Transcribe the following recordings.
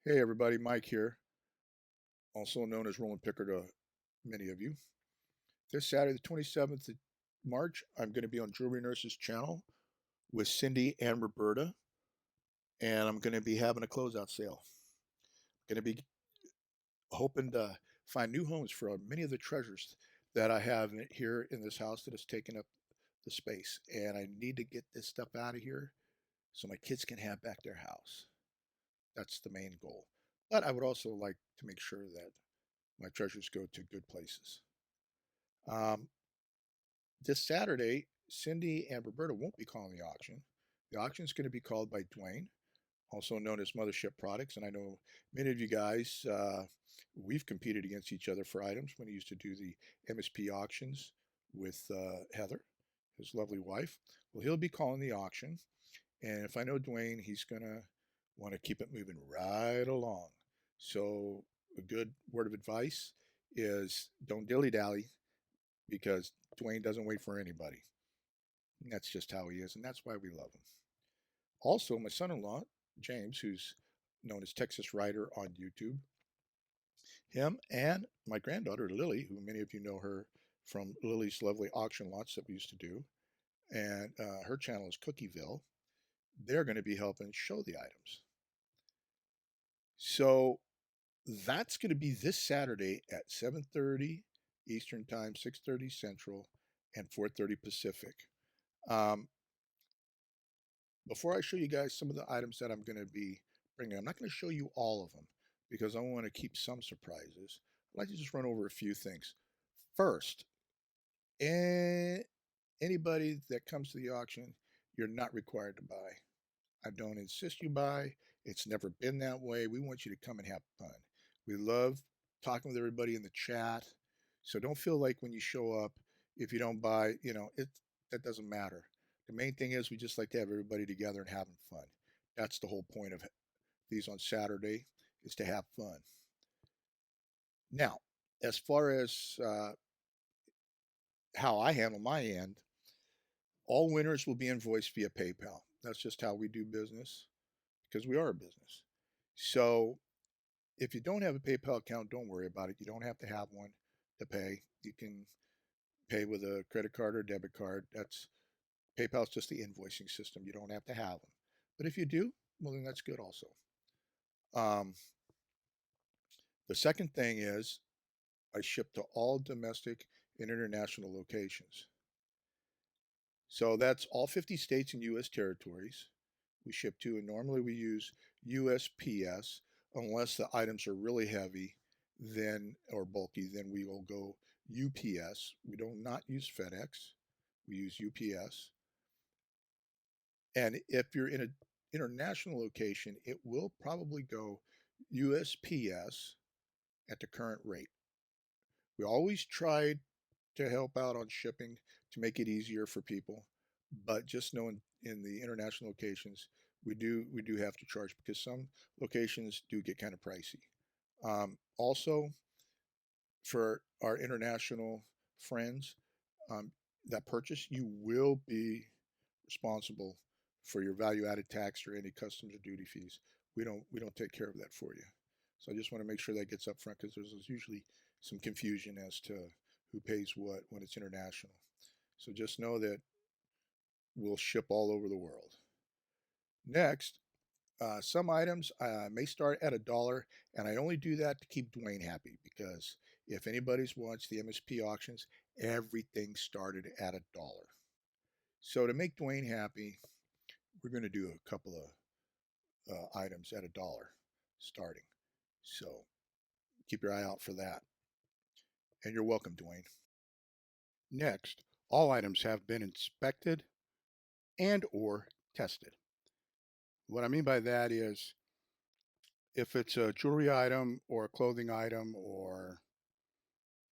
Hey everybody, Mike here, also known as Rollin Picker to many of you. This Saturday, the 27th of March, I'm going to be on Jewelry Nurse's channel with Cindy and Roberta, and I'm going to be having a closeout sale. I'm going to be hoping to find new homes for many of the treasures that I have here in this house that has taken up the space, and I need to get this stuff out of here so my kids can have back their house. That's the main goal. But I would also like to make sure that my treasures go to good places. Um, this Saturday, Cindy and Roberta won't be calling the auction. The auction is going to be called by Dwayne, also known as Mothership Products. And I know many of you guys, we've competed against each other for items when he used to do the MSP auctions with Heather, his lovely wife. Well, he'll be calling the auction. And if I know Dwayne, he's going to want to keep it moving right along. So, a good word of advice is don't dilly dally because Dwayne doesn't wait for anybody. And that's just how he is, and that's why we love him. Also, my son in law, James, who's known as Texas Rider on YouTube, him and my granddaughter, Lily, who many of you know her from Lily's lovely auction lots that we used to do, and her channel is Cookieville, they're going to be helping show the items. So that's going to be this Saturday at 7:30 Eastern Time, 6:30 Central, and 4:30 Pacific. Um, Before I show you guys some of the items that I'm going to be bringing, I'm not going to show you all of them because I want to keep some surprises. I'd like to just run over a few things. First, anybody that comes to the auction, you're not required to buy. I don't insist you buy. It's never been that way. We want you to come and have fun. We love talking with everybody in the chat. So don't feel like when you show up, if you don't buy, that doesn't matter. The main thing is we just like to have everybody together and having fun. That's the whole point of these on Saturday is to have fun. Now, as far as how I handle my end, all winners will be invoiced via PayPal. That's just how we do business because we are a business. So if you don't have a PayPal account, don't worry about it. You don't have to have one to pay. You can pay with a credit card or debit card. That's PayPal's just the invoicing system. You don't have to have them. But if you do, well, then that's good also. Um, the second thing is I ship to all domestic and international locations. So that's all 50 states and U.S. territories we ship to, and normally we use USPS unless the items are really heavy then or bulky, then we will go UPS. We do not use FedEx, we use UPS. And if you're in an international location, it will probably go USPS at the current rate. We always tried to help out on shipping to make it easier for people, but just knowing in the international locations, we do have to charge because some locations do get kind of pricey. Also, for our international friends that purchase, you will be responsible for your value-added tax or any customs or duty fees. We don't take care of that for you. So I just want to make sure that gets up front because there's usually some confusion as to who pays what when it's international. So just know that we'll ship all over the world. Next, some items may start at $1, and I only do that to keep Dwayne happy because if anybody's watched the MSP auctions, everything started at $1. So to make Dwayne happy, we're going to do a couple of items at $1 starting. So keep your eye out for that. And you're welcome, Dwayne. Next, all items have been inspected and or tested. What I mean by that is if it's a jewelry item or a clothing item or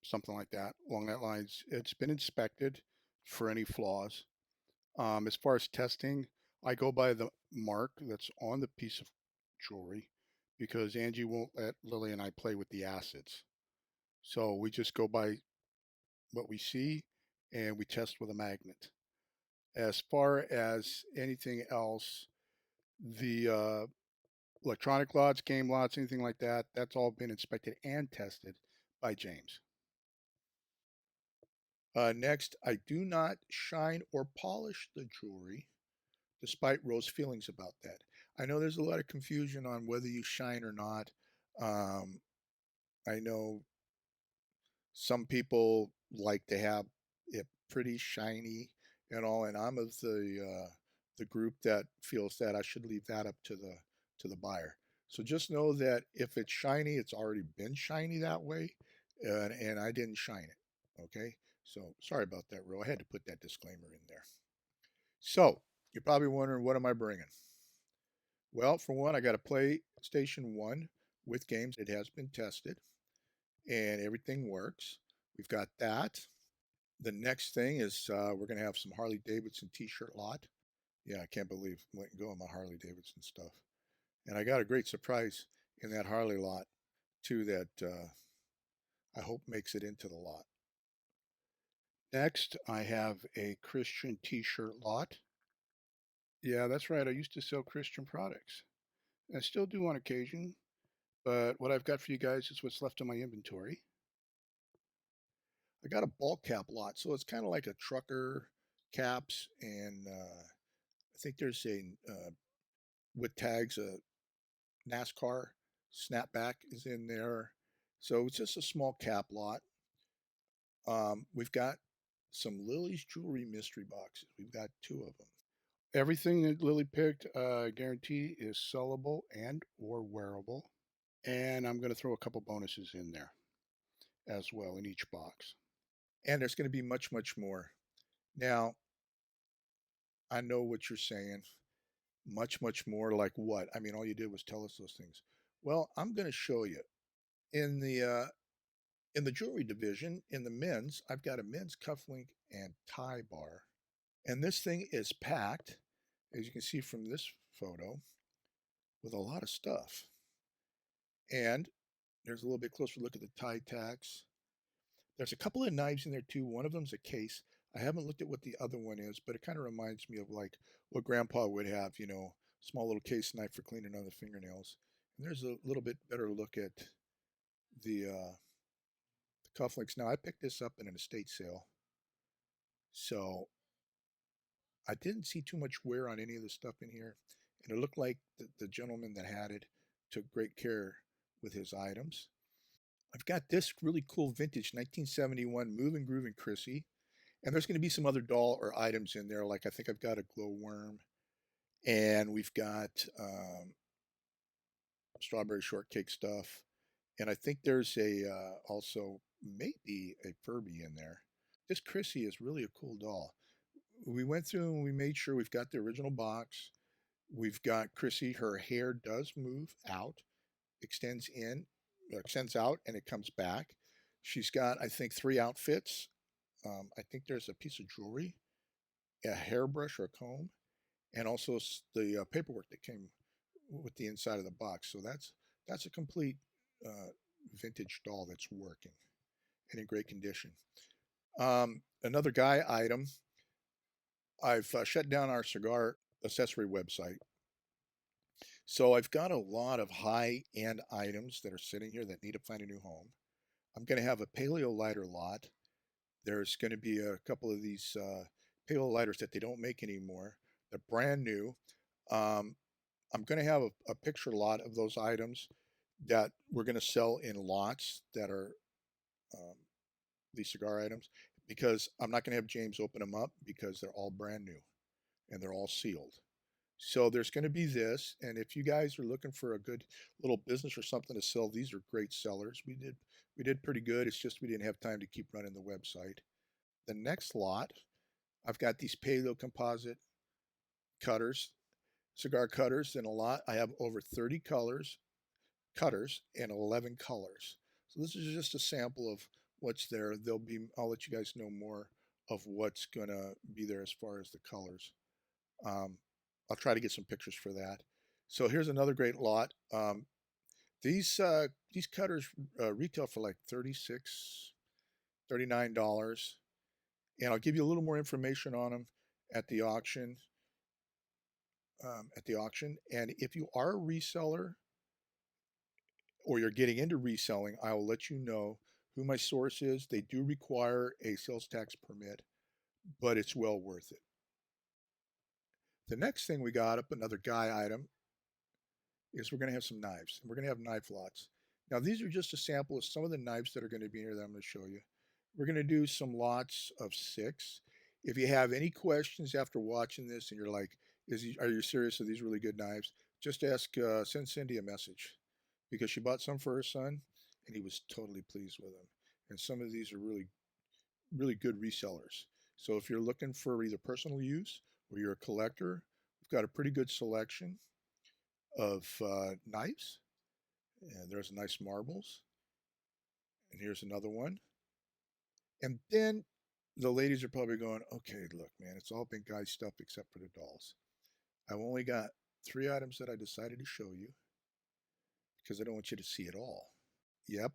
something like that, along that lines, it's been inspected for any flaws. As far as testing, I go by the mark that's on the piece of jewelry because Angie won't let Lily and I play with the acids. So we just go by what we see and we test with a magnet. As far as anything else, the electronic lots, game lots, anything like that, that's all been inspected and tested by James. Next, I do not shine or polish the jewelry, despite Rose's feelings about that. I know there's a lot of confusion on whether you shine or not. Um, I know some people like to have it pretty shiny and all, and I'm of the group that feels that I should leave that up to the buyer. So just know that if it's shiny, it's already been shiny that way, and I didn't shine it. Okay, so sorry about that, Ro. I had to put that disclaimer in there. So you're probably wondering, what am I bringing? Well, for one, I got a PlayStation 1 with games. It has been tested and everything works. We've got that. The next thing is we're going to have some Harley Davidson t-shirt lot. Yeah, I can't believe I went and go on my Harley Davidson stuff. And I got a great surprise in that Harley lot too that I hope makes it into the lot. Next, I have a Christian t-shirt lot. Yeah, that's right. I used to sell Christian products. I still do on occasion, but what I've got for you guys is what's left of my inventory. I got a ball cap lot, so it's kind of like a trucker caps, and I think there's a with tags a NASCAR snapback is in there, so it's just a small cap lot. We've got some Lily's jewelry mystery boxes. We've got two of them. Everything that Lily picked, guarantee is sellable and or wearable. And I'm going to throw a couple bonuses in there as well in each box. And there's going to be much, much more. Now, I know what you're saying. Much, much more like what? I mean, all you did was tell us those things. Well, I'm going to show you in the jewelry division in the men's. I've got a men's cufflink and tie bar, and this thing is packed, as you can see from this photo, with a lot of stuff. And there's a little bit closer look at the tie tacks. There's a couple of knives in there too. One of them's a case. I haven't looked at what the other one is, but it kind of reminds me of like what Grandpa would have, small little case knife for cleaning on the fingernails. And there's a little bit better look at the cufflinks. Now I picked this up in an estate sale, so I didn't see too much wear on any of the stuff in here, and it looked like the gentleman that had it took great care with his items. I've got this really cool vintage 1971 Moving Groove and Chrissy. And there's going to be some other doll or items in there. Like I think I've got a glowworm, and we've got strawberry shortcake stuff, and I think there's a also maybe a Furby in there. This Chrissy is really a cool doll. We went through and we made sure we've got the original box. We've got Chrissy. Her hair does move out, extends in, extends out, and it comes back. She's got, I think, three outfits. I think there's a piece of jewelry, a hairbrush or a comb, and also the paperwork that came with the inside of the box. So that's a complete uh, vintage doll that's working and in great condition. Another guy item. I've shut down our cigar accessory website. So I've got a lot of high end items that are sitting here that need to find a new home. I'm going to have a paleo lighter lot. There's going to be a couple of these paleo lighters that they don't make anymore. They're brand new. Um, I'm going to have a picture lot of those items that we're going to sell in lots that are um, these cigar items, because I'm not going to have James open them up because they're all brand new and they're all sealed. So there's going to be this, and if you guys are looking for a good little business or something to sell, these are great sellers. We did pretty good. It's just we didn't have time to keep running the website. The next lot, I've got these Paleo composite cutters, cigar cutters in a lot. I have over 30 cutters and 11 colors. So this is just a sample of what's there. I'll let you guys know more of what's going to be there as far as the colors. Um, I'll try to get some pictures for that. So here's another great lot. These cutters retail for like $39, and I'll give you a little more information on them at the auction. at the auction. And if you are a reseller or you're getting into reselling, I will let you know who my source is. They do require a sales tax permit, but it's well worth it. The next thing we got up, another guy item, is we're going to have some knives. And we're going to have knife lots. Now, these are just a sample of some of the knives that are going to be here that I'm going to show you. We're going to do some lots of 6. If you have any questions after watching this and you're like, are you serious? Are these really good knives? Just send Cindy a message, because she bought some for her son and he was totally pleased with them. And some of these are really, really good resellers. So if you're looking for either personal use or you're a collector, we've got a pretty good selection of knives. And there's nice marbles. And here's another one. And then the ladies are probably going, okay, look, man, it's all been guy stuff except for the dolls. I've only got 3 items that I decided to show you because I don't want you to see it all. Yep.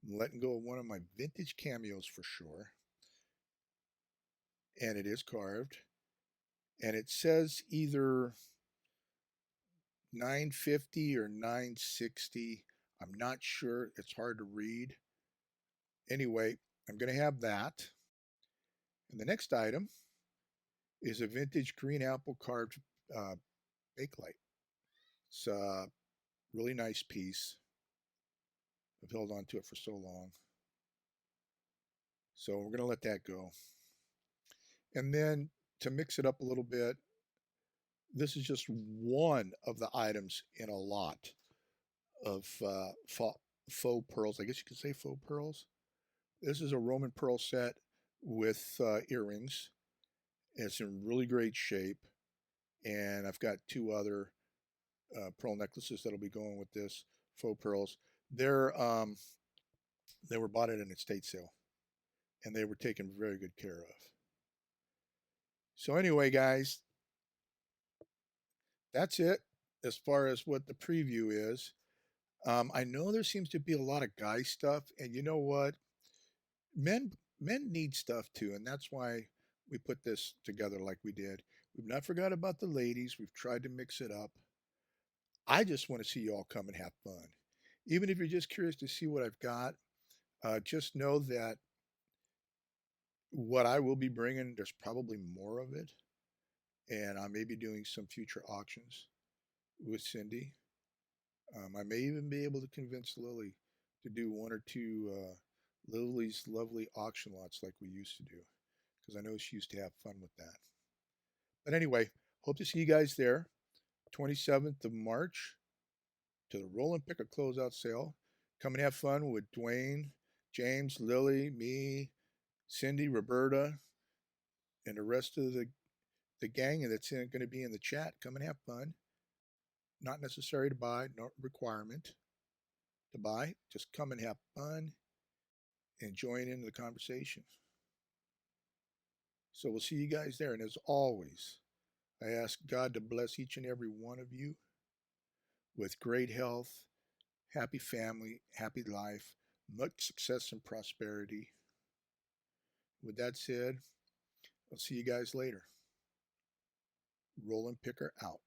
I'm letting go of one of my vintage cameos for sure. And it is carved. And it says either 950 or 960. I'm not sure. It's hard to read. Anyway, I'm going to have that. And the next item is a vintage green apple carved bakelite. It's a really nice piece. I've held on to it for so long. So we're going to let that go. And then to mix it up a little bit, this is just one of the items in a lot of faux pearls. I guess you could say faux pearls. This is a Roman pearl set with earrings. It's in really great shape. And I've got 2 other pearl necklaces that'll be going with this faux pearls. They were bought at an estate sale, and they were taken very good care of. So anyway, guys, that's it as far as what the preview is. I know there seems to be a lot of guy stuff, and you know what? Men need stuff too, and that's why we put this together like we did. We've not forgot about the ladies. We've tried to mix it up. I just want to see you all come and have fun. Even if you're just curious to see what I've got, just know that what I will be bringing, there's probably more of it. And I may be doing some future auctions with Cindy. I may even be able to convince Lily to do 1 or 2 Lily's lovely auction lots like we used to do, because I know she used to have fun with that. But anyway, hope to see you guys there. 27th of March to the Rollin Picker Closeout Sale. Come and have fun with Dwayne, James, Lily, me, Cindy, Roberta, and the rest of the gang that's going to be in the chat. Come and have fun. Not necessary to buy, no requirement to buy. Just come and have fun and join into the conversation. So we'll see you guys there. And as always, I ask God to bless each and every one of you with great health, happy family, happy life, much success and prosperity. With that said, I'll see you guys later. Rollin Picker out.